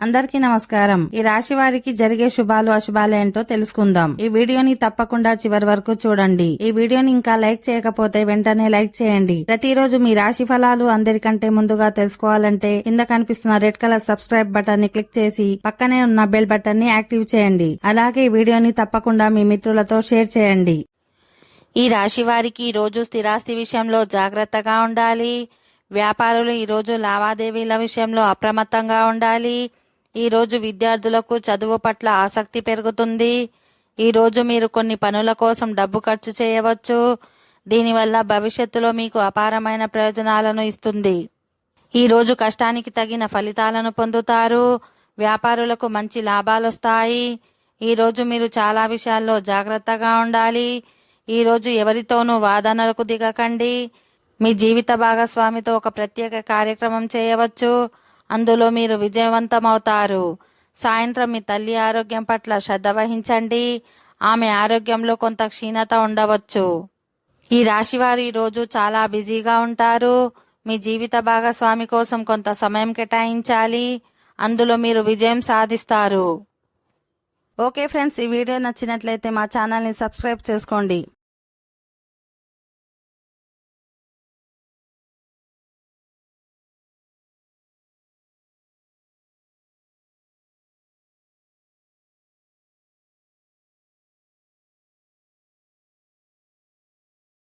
అందరికీ నమస్కారం. ఈ రాశి వారికి జరిగే శుభాలు అశుభాలు ఏంటో తెలుసుకుందాం. ఈ వీడియోని తప్పకుండా చివరి వరకు చూడండి. ఈ వీడియోని ఇంకా లైక్ చేయకపోతే వెంటనే లైక్ చేయండి. ప్రతిరోజు మీ రాశి ఫలాలు అందరికంటే ముందుగా తెలుసుకోవాలంటే కింద కనిపిస్తున్న రెడ్ కలర్ సబ్స్క్రైబ్ బటన్ ని క్లిక్ చేసి పక్కనే ఉన్న బెల్ బటన్ ని యాక్టివ్ చేయండి. అలాగే ఈ వీడియోని తప్పకుండా మీ మిత్రులతో షేర్ చేయండి. ఈ రాశి వారికి ఈ రోజు స్థిరాస్తి విషయంలో జాగ్రత్తగా ఉండాలి. వ్యాపారులు ఈ రోజు లావాదేవీల విషయంలో అప్రమత్తంగా ఉండాలి. ఈ రోజు విద్యార్థులకు చదువు పట్ల ఆసక్తి పెరుగుతుంది. ఈ రోజు మీరు కొన్ని పనుల కోసం డబ్బు ఖర్చు చేయవచ్చు. దీనివల్ల భవిష్యత్తులో మీకు అపారమైన ప్రయోజనాలను ఇస్తుంది. ఈ రోజు కష్టానికి తగిన ఫలితాలను పొందుతారు. వ్యాపారులకు మంచి లాభాలొస్తాయి. ఈ రోజు మీరు చాలా విషయాల్లో జాగ్రత్తగా ఉండాలి. ఈ రోజు ఎవరితోనూ వాదనలకు దిగకండి. మీ జీవిత భాగస్వామితో ఒక ప్రత్యేక కార్యక్రమం చేయవచ్చు. అందులో మీరు విజయవంతమవుతారు. సాయంత్రం మీ తల్లి ఆరోగ్యం పట్ల శ్రద్ధ వహించండి. ఆమె ఆరోగ్యంలో కొంత క్షీణత ఉండవచ్చు. ఈ రాశివారు ఈ రోజు చాలా బిజీగా ఉంటారు. మీ జీవిత భాగస్వామి కోసం కొంత సమయం కేటాయించాలి. అందులో మీరు విజయం సాధిస్తారు. ఓకే ఫ్రెండ్స్, ఈ వీడియో నచ్చినట్లయితే మా ఛానల్ ని సబ్స్క్రైబ్ చేసుకోండి.